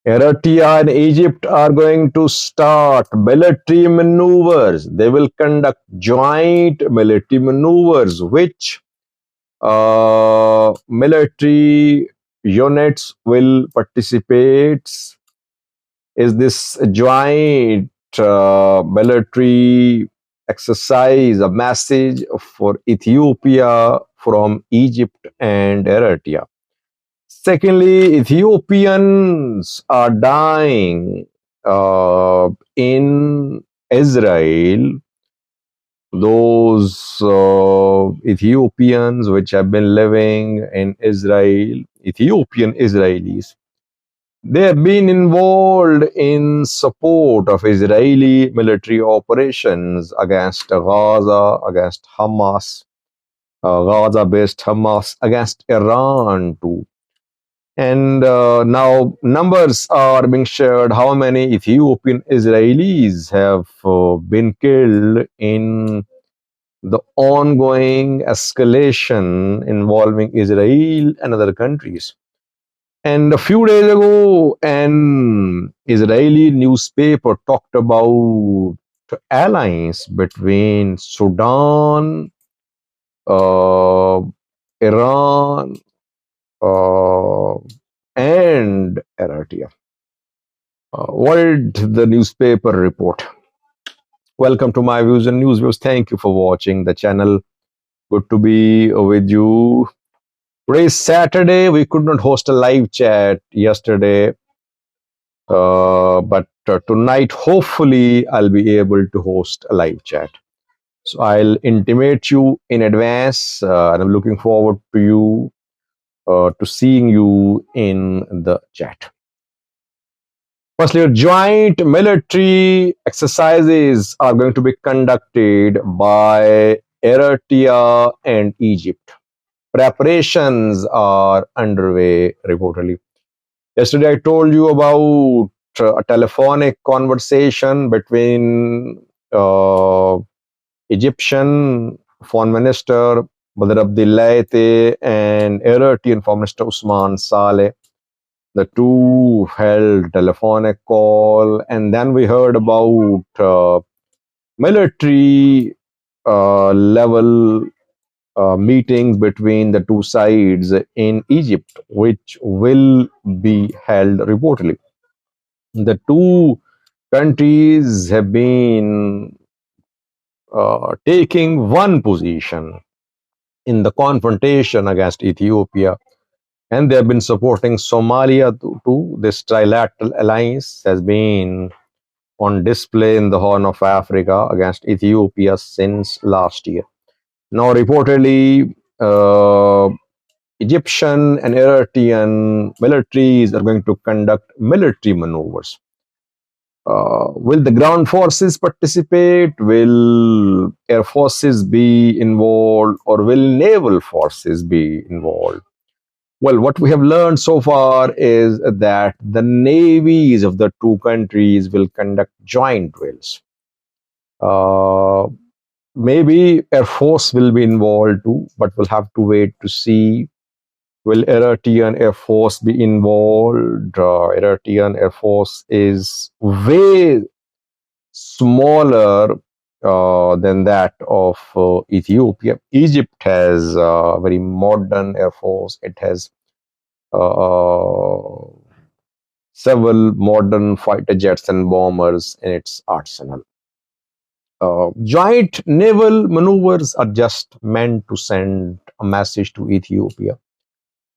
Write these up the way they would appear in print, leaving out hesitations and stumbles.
Eritrea and Egypt are going to start military maneuvers. They will conduct joint military maneuvers, which military units will participate. Is this joint military exercise a message for Ethiopia from Egypt and Eritrea? Secondly, Ethiopians are dying in Israel. Those Ethiopians which have been living in Israel, Ethiopian Israelis, they have been involved in support of Israeli military operations against Gaza, against Hamas, Gaza-based Hamas, against Iran too. And now numbers are being shared how many Ethiopian Israelis have been killed in the ongoing escalation involving Israel and other countries. And a few days ago, an Israeli newspaper talked about alliance between Sudan, uh, Iran, uh, and Eritrea. What did the newspaper report? Welcome to my views and news views. Thank you for watching the channel. Good to be with you. Today is Saturday. We could not host a live chat yesterday, but tonight, hopefully, I'll be able to host a live chat. So I'll intimate you in advance, and I'm looking forward to you to seeing you in the chat. Firstly, joint military exercises are going to be conducted by Eritrea and Egypt. Preparations are underway, reportedly. Yesterday, I told you about a telephonic conversation between Egyptian Foreign Minister Badr Abdelaite and Eritrean Foreign Minister Usman Saleh. The two held telephonic call, and then we heard about military level meetings between the two sides in Egypt, which will be held reportedly. The two countries have been taking one position in the confrontation against Ethiopia, and they have been supporting Somalia too. This trilateral alliance has been on display in the Horn of Africa against Ethiopia since last year. Now, reportedly, Egyptian and Eritrean militaries are going to conduct military maneuvers. Will the ground forces participate? Will air forces be involved? Or will naval forces be involved? Well, what we have learned so far is that the navies of the two countries will conduct joint drills. Maybe Air Force will be involved too, but we'll have to wait to see. Will Eritrean Air Force be involved? Eritrean Air Force is way smaller than that of Ethiopia. Egypt has a very modern Air Force. It has several modern fighter jets and bombers in its arsenal. Joint naval maneuvers are just meant to send a message to Ethiopia.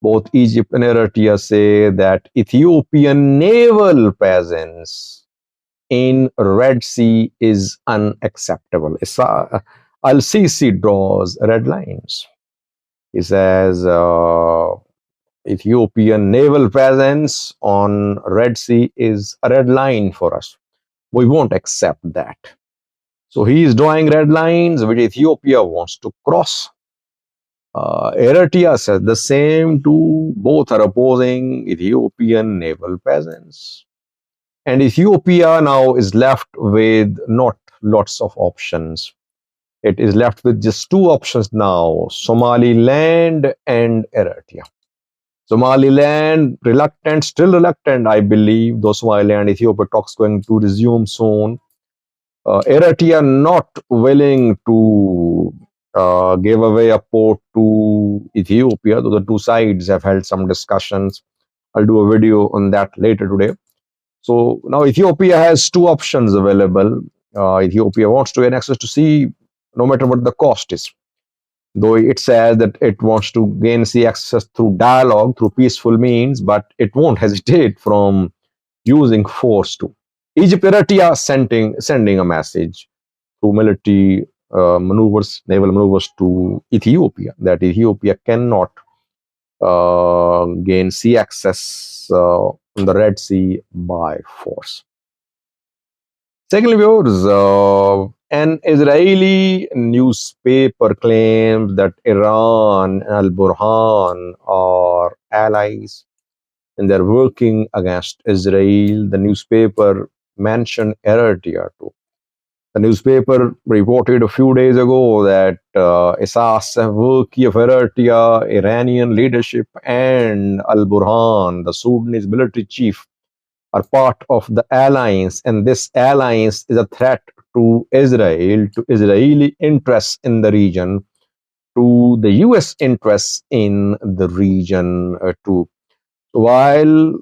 Both Egypt and Eritrea say that Ethiopian naval presence in Red Sea is unacceptable. Al-Sisi draws red lines. He says Ethiopian naval presence on Red Sea is a red line for us. We won't accept that. So he is drawing red lines which Ethiopia wants to cross. Eritrea says the same too. Both are opposing Ethiopian naval presence. And Ethiopia now is left with not lots of options. It is left with just two options now, Somaliland and Eritrea. Somaliland reluctant, still reluctant, I believe, though Somaliland Ethiopia talks going to resume soon. Eritrea not willing to give away a port to Ethiopia, though the two sides have held some discussions. I'll do a video on that later today. So now Ethiopia has two options available. Ethiopia wants to gain access to sea no matter what the cost is. Though it says that it wants to gain sea access through dialogue, through peaceful means, but it won't hesitate from using force too. Egypt Eritrea sending a message through military maneuvers, naval maneuvers to Ethiopia that Ethiopia cannot gain sea access in the Red Sea by force. Secondly, viewers, an Israeli newspaper claims that Iran and Al Burhan are allies and they're working against Israel. The newspaper mentioned Eritrea too. The newspaper reported a few days ago that Isas Afwerki of Eritrea, Iranian leadership, and Al Burhan, the Sudanese military chief, are part of the alliance, and this alliance is a threat to Israel, to Israeli interests in the region, to the US interests in the region too. While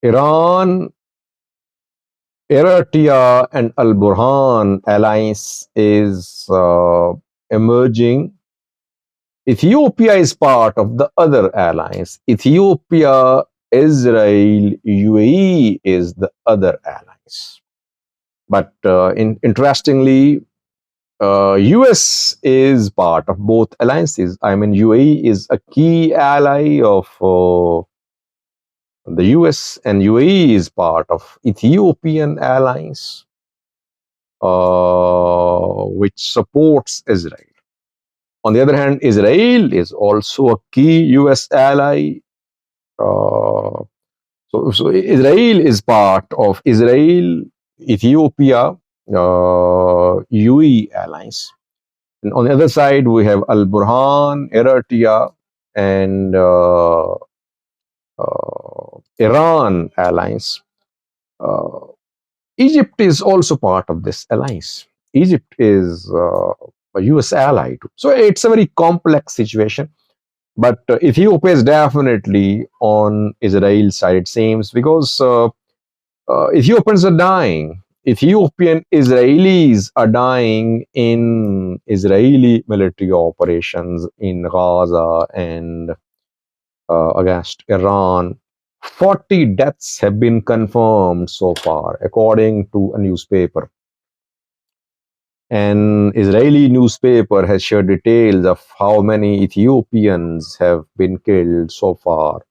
Iran, Eritrea, and Al Burhan alliance is emerging, Ethiopia is part of the other alliance. Ethiopia, Israel, UAE is the other allies. But interestingly, US is part of both alliances. I mean, UAE is a key ally of the US, and UAE is part of Ethiopian alliance, which supports Israel. On the other hand, Israel is also a key US ally. So Israel is part of Israel, Ethiopia, UAE alliance. And on the other side, we have Al Burhan, Eritrea, and Iran alliance. Uh, Egypt is also part of this alliance. Egypt is a US ally too. So it's a very complex situation. But Ethiopia is definitely on Israel's side, it seems, because Ethiopians are dying. Ethiopian Israelis are dying in Israeli military operations in Gaza and against Iran. 40 deaths have been confirmed so far, according to a newspaper. An Israeli newspaper has shared details of how many Ethiopians have been killed so far.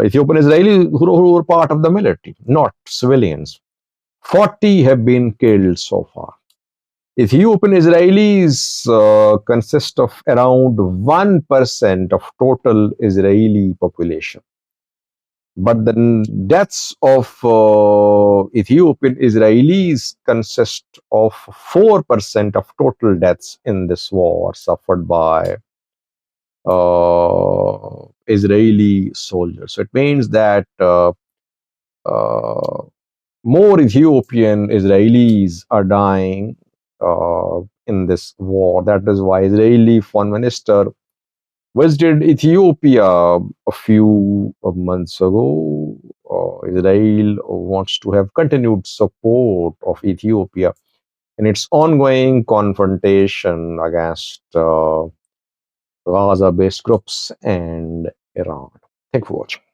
Ethiopian Israelis who were part of the military, not civilians. 40 have been killed so far. Ethiopian Israelis consist of around 1% of total Israeli population. But the deaths of Ethiopian Israelis consist of 4% of total deaths in this war suffered by Israeli soldiers. So it means that uh, more Ethiopian Israelis are dying in this war. That is why Israeli Foreign Minister visited Ethiopia a few months ago. Israel wants to have continued support of Ethiopia in its ongoing confrontation against Gaza based groups and Iran. Thank you for watching.